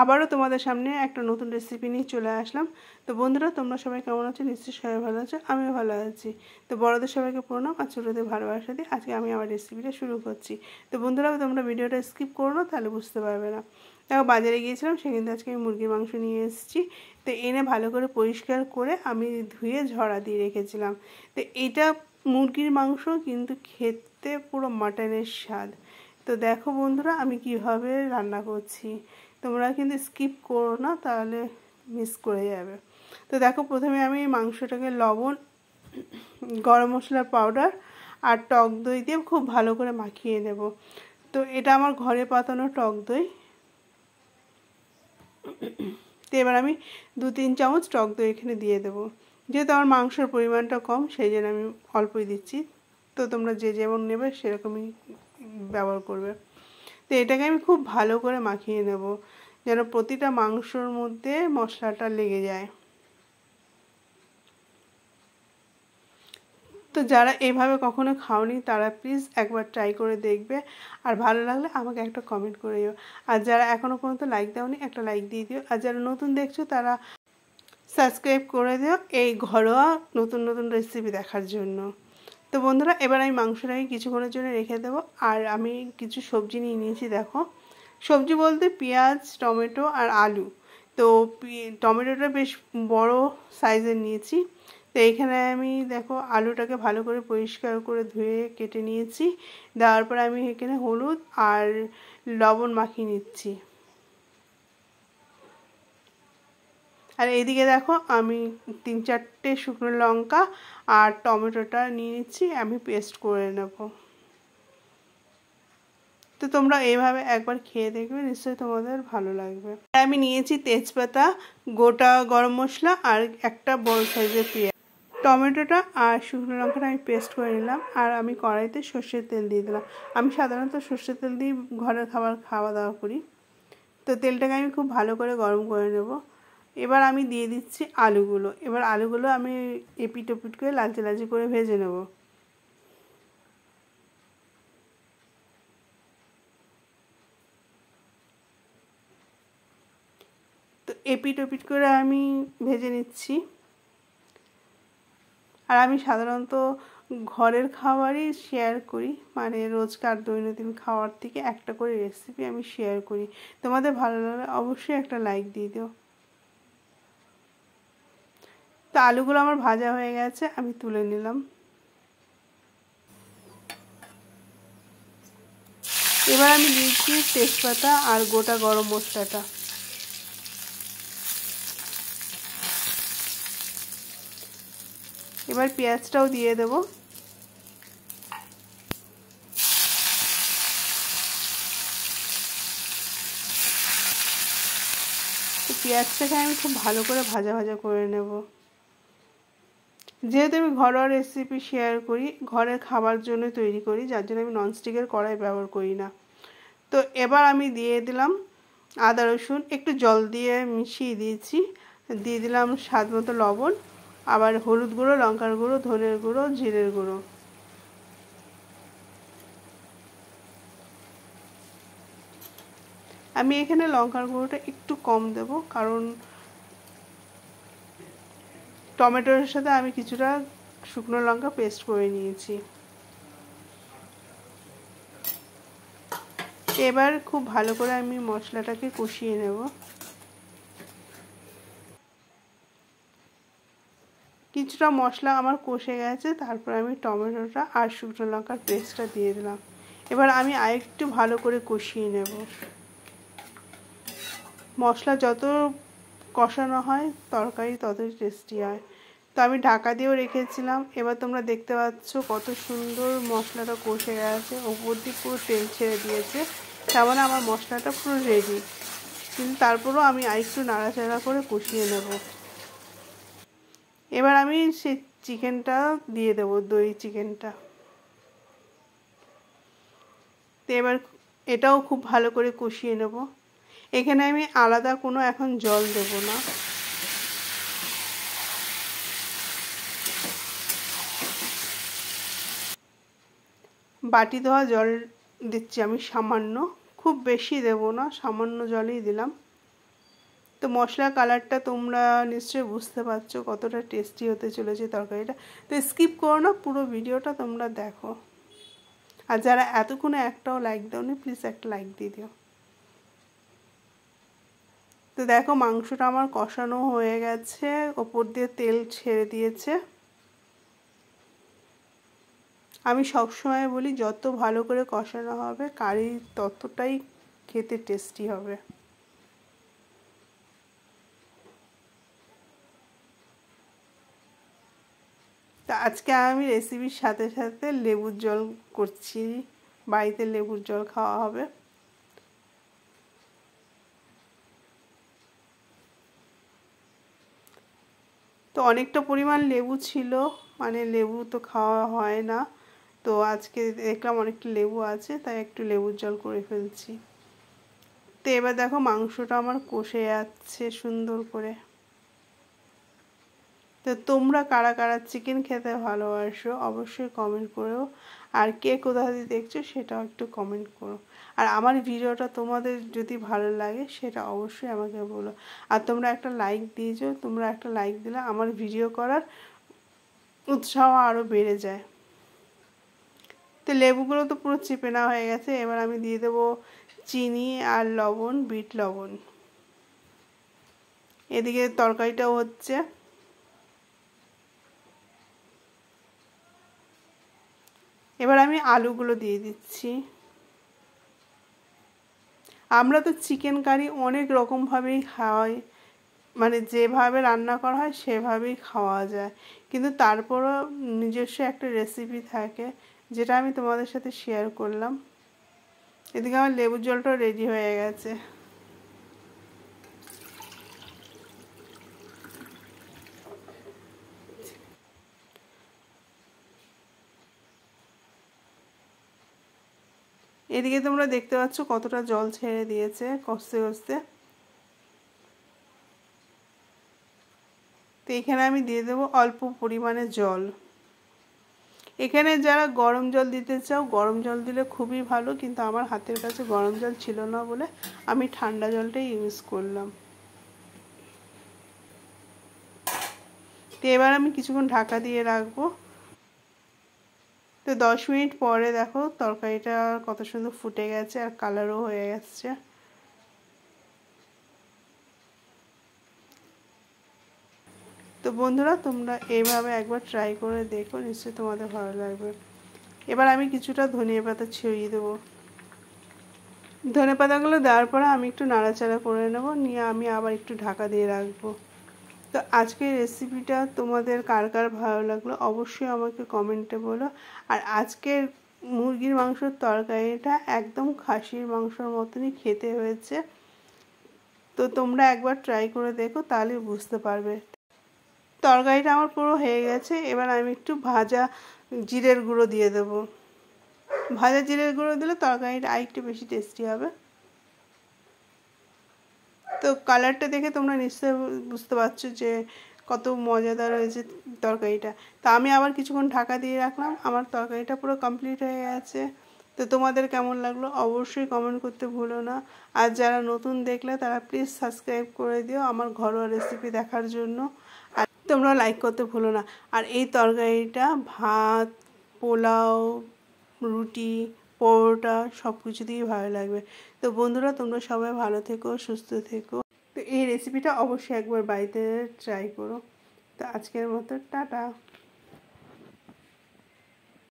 আবারও তোমাদের সামনে একটা নতুন রেসিপি নিয়ে চলে আসলাম। তো বন্ধুরা, তোমরা সবাই কেমন আছো? নিশ্চয়ই সবাই ভালো আছো, আমিও ভালো আছি। তো বড়দের সবাইকে প্রণাম আর ছোটোদের ভালোবাসা দিয়ে আজকে আমি আমার রেসিপিটা শুরু করছি। তো বন্ধুরা, তোমরা ভিডিওটা স্কিপ করো না, তাহলে বুঝতে পারবে না। দেখো, বাজারে গিয়েছিলাম, সেখান থেকে আজকে আমি মুরগির মাংস নিয়ে এসেছি। তো এনে ভালো করে পরিষ্কার করে আমি ধুয়ে ঝরা দিয়ে রেখেছিলাম। তো এইটা মুরগির মাংস, কিন্তু খেতে পুরো মাটনের স্বাদ। তো দেখো বন্ধুরা, আমি কিভাবে রান্না করছি, তোমরা কিন্তু স্কিপ করো না, তাহলে মিস করে যাবে। তো দেখো, প্রথমে আমি মাংসটাকে লবণ, গরম মশলার পাউডার আর টক দই দিয়ে খুব ভালো করে মাখিয়ে নেব। তো এটা আমার ঘরে পাতানো টক দই। তো এবার আমি 2-3 চামচ টক দই এখানে দিয়ে দেবো। যেহেতু আমার মাংসের পরিমাণটা কম, সেই জন্য আমি অল্পই দিচ্ছি। তো তোমরা যে যেমন নেবে সেরকমই ব্যবহার করবে। তো এটাকে আমি খুব ভালো করে মাখিয়ে নেব, যেন প্রতিটা মাংসর মধ্যে মশলাটা লেগে যায়। তো যারা এভাবে কখনো খাওনি, তারা প্লিজ একবার ট্রাই করে দেখবে, আর ভালো লাগলে আমাকে একটা কমেন্ট করে দিও। আর যারা এখনও পর্যন্ত লাইক দাওনি, একটা লাইক দিয়ে দিও। আর যারা নতুন দেখছো, তারা সাবস্ক্রাইব করে দিও এই ঘরোয়া নতুন নতুন রেসিপি দেখার জন্য। তো বন্ধুরা, এবার আমি মাংসটাকে কিছুক্ষণের জন্য রেখে দেবো। আর আমি কিছু সবজি নিয়ে নিয়েছি। দেখো, সবজি বলতে পেঁয়াজ, টমেটো আর আলু। তো টমেটোটা বেশ বড় সাইজের নিয়েছি। তো এখানে আমি দেখো আলুটাকে ভালো করে পরিষ্কার করে ধুয়ে কেটে নিয়েছি। দেওয়ার পর আমি এখানে হলুদ আর লবণ মাখিয়ে নিচ্ছি। আর এইদিকে দেখো, আমি 3-4টে শুকনো লঙ্কা আর টমেটোটা নিয়ে নিচ্ছি, আমি পেস্ট করে নেব। তো তোমরা এইভাবে একবার খেয়ে দেখবে, নিশ্চয়ই তোমাদের ভালো লাগবে। আমি নিয়েছি তেজপাতা, গোটা গরম মশলা আর একটা বড় সাইজের পেঁয়াজ। টমেটোটা আর শুকনো লঙ্কাটা আমি পেস্ট করে নিলাম। আর আমি কড়াইতে সর্ষের তেল দিয়ে দিলাম। আমি সাধারণত সর্ষের তেল দিয়ে ঘরের খাওয়া দাওয়া করি। তো তেলটাকে আমি খুব ভালো করে গরম করে নেব। এবার আমি দিয়ে দিচ্ছি আলুগুলো। এবার আলুগুলো আমি এপিট ওপিট করে লালচে লালচে করে ভেজে নেব। তো এপিট ওপিট করে আমি ভেজে নিচ্ছি। আর আমি সাধারণত ঘরের খাবারই শেয়ার করি, মানে রোজকার দৈনন্দিন খাওয়ার থেকে একটা করে রেসিপি আমি শেয়ার করি। তোমাদের ভালো লাগলে অবশ্যই একটা লাইক দিয়ে দিও। তো আলুগুলো আমার ভাজা হয়ে গেছে, আমি তুলে নিলাম। এবার আমি দিয়েছি তেজপাতা আর গোটা গরম মশলাটা। এবার পেঁয়াজটাও দিয়ে দেব। তো পেঁয়াজটাকে আমি খুব ভালো করে ভাজা ভাজা করে নেব। যেহেতু আমি ঘরোয়া রেসিপি শেয়ার করি, ঘরের খাবার জন্য তৈরি করি, যার জন্য আমি ননস্টিকের কড়াই ব্যবহার করি না। তো এবার আমি দিয়ে দিলাম আদা রসুন, একটু জল দিয়ে মিশিয়ে দিয়েছি। দিয়ে দিলাম স্বাদ মতো লবণ, আবার হলুদ গুঁড়ো, লঙ্কার গুঁড়ো, ধনের গুঁড়ো, জিরের গুঁড়ো। আমি এখানে লঙ্কার গুঁড়োটা একটু কম দেব, কারণ টমেটোর সাথে আমি কিছুটা শুকনো লঙ্কা পেস্ট করে নিয়েছি। এবার খুব ভালো করে আমি মশলাটাকে কষিয়ে নেব। কিছুটা মশলা আমার কষে গেছে, তারপর আমি টমেটোটা আর শুকনো লঙ্কার পেস্টটা দিয়ে দিলাম। এবার আমি আরেকটু ভালো করে কষিয়ে নেব। মশলা যত কষানো হয়, তরকারি ততই টেস্টি হয়। তো আমি ঢাকা দিয়েও রেখেছিলাম। এবার তোমরা দেখতে পাচ্ছ কত সুন্দর মশলাটা কষে গেছে, ওপর দিয়ে পুরো তেল ছেড়ে দিয়েছে। তার মানে আমার মশলাটা পুরো রেডি। কিন্তু তারপরেও আমি আরেকটু নাড়াচাড়া করে কষিয়ে নেব। এবার আমি সেই চিকেনটা দিয়ে দেবো, দই চিকেনটা। তো এবার এটাও খুব ভালো করে কষিয়ে নেব। এখানে আমি আলাদা কোনো এখন জল দেব না। বাটি ধোয়া জল দিচ্ছি আমি সামান্য, খুব বেশি দেব না, সামান্য জলই দিলাম। তো মশলা কালারটা তোমরা নিশ্চয়ই বুঝতে পারছো কতটা টেস্টি হতে চলেছে তরকারিটা। তো স্কিপ করো না, পুরো ভিডিওটা তোমরা দেখো। আর যারা এতক্ষণে একটাও লাইক দাওনি প্লিজ একটা লাইক দিয়ে দিও। তো দেখো মাংসটা আমার কষানো হয়ে গেছে, ওপর দিয়ে তেল ছেড়ে দিয়েছে। আমি সবসময় বলি যত ভালো করে কষানো হবে কারি ততটাই খেতে টেস্টি হবে। তা আজকে আমি রেসিপির সাথে সাথে লেবুর জল করছি, বাড়িতে লেবুর জল খাওয়া হবে। তো অনেকটা পরিমাণ লেবু ছিল, মানে লেবু তো খাওয়া হয় না, তো আজকে দেখলাম অনেকটা লেবু আছে তাই একটু লেবুর জল করে ফেলছি। তো এবার দেখো মাংসটা আমার কষে যাচ্ছে সুন্দর করে। তো তোমরা কারা কারা চিকেন খেতে ভালোবাসো অবশ্যই কমেন্ট করো, আর কে কোথা দিয়ে দেখছো সেটাও একটু কমেন্ট করো। আর আমার ভিডিওটা তোমাদের যদি ভালো লাগে সেটা অবশ্যই আমাকে বলো। আর তোমরা একটা লাইক দিয়েছো, তোমরা একটা লাইক দিলে আমার ভিডিও করার উৎসাহ আরও বেড়ে যায়। তো লেবুগুলো তো পুরো চিপে নেওয়া হয়ে গেছে, এবার আমি দিয়ে দেবো চিনি আর লবণ, বিট লবণ। এদিকে তরকারিটাও হচ্ছে। এবার আমি আলুগুলো দিয়ে দিচ্ছি। আমরা তো চিকেন কারি অনেক রকমভাবেই খাওয়াই, মানে যেভাবে রান্না করা হয় সেভাবেই খাওয়া যায়, কিন্তু তারপরও নিজস্ব একটা রেসিপি থাকে যেটা আমি তোমাদের সাথে শেয়ার করলাম। এদিকে আমার লেবুর জলটাও রেডি হয়ে গেছে। এদিকে তোমরা দেখতে পাচ্ছ কতটা জল ছেড়ে দিয়েছে কষতে কষতে। তো এখানে আমি দিয়ে দেবো অল্প পরিমাণে জল। এখানে যারা গরম জল দিতে চাও গরম জল দিলে খুবই ভালো, কিন্তু আমার হাতের কাছে গরম জল ছিল না বলে আমি ঠান্ডা জলটাই ইউজ করলাম। তো এবার আমি কিছুক্ষণ ঢাকা দিয়ে রাখবো। তো 10 মিনিট পরে দেখো তরকারিটা কত সুন্দর ফুটে গেছে আর কালারও হয়ে গেছে। তো বন্ধুরা তোমরা এইভাবে একবার ট্রাই করে দেখো, নিশ্চয়ই তোমাদের ভালো লাগবে। এবার আমি কিছুটা ধনিয়া পাতা ছড়িয়ে দেবো। ধনে পাতাগুলো দেওয়ার পরে আমি একটু নাড়াচাড়া করে নেব, নিয়ে আমি আবার একটু ঢাকা দিয়ে রাখবো। তো আজকের রেসিপিটা তোমাদের কার কার ভালো লাগলো অবশ্যই আমাকে কমেন্টে বলো। আর আজকের মুরগির মাংসের তরকারিটা একদম খাসির মাংসের মতনই খেতে হয়েছে। তো তোমরা একবার ট্রাই করে দেখো তাহলে বুঝতে পারবে। তরকারিটা আমার পুরো হয়ে গেছে, এবার আমি একটু ভাজা জিরের গুঁড়ো দিয়ে দেবো। ভাজা জিরের গুঁড়ো দিলে তরকারিটা আরেকটু বেশি টেস্টি হবে। তো কালারটা দেখে তোমরা নিশ্চয়ই বুঝতে পারছো যে কত মজাদার হয়েছে তরকারিটা। তো আমি আবার কিছুক্ষণ ঢাকা দিয়ে রাখলাম, আমার তরকারিটা পুরো কমপ্লিট হয়ে গেছে। তো তোমাদের কেমন লাগলো অবশ্যই কমেন্ট করতে ভুলো না। আর যারা নতুন দেখলে তারা প্লিজ সাবস্ক্রাইব করে দিও আমার ঘরোয়া রেসিপি দেখার জন্য। আর তোমরা লাইক করতে ভুলো না। আর এই তরকারিটা ভাত, পোলাও, রুটি, পরোটা সব কিছু দিয়েই ভালো লাগবে। তো বন্ধুরা তোমরা সবাই ভালো থেকো, সুস্থ থেকো। তো এই রেসিপিটা অবশ্যই একবার বাড়িতে ট্রাই করো। তো আজকের মতো টাটা।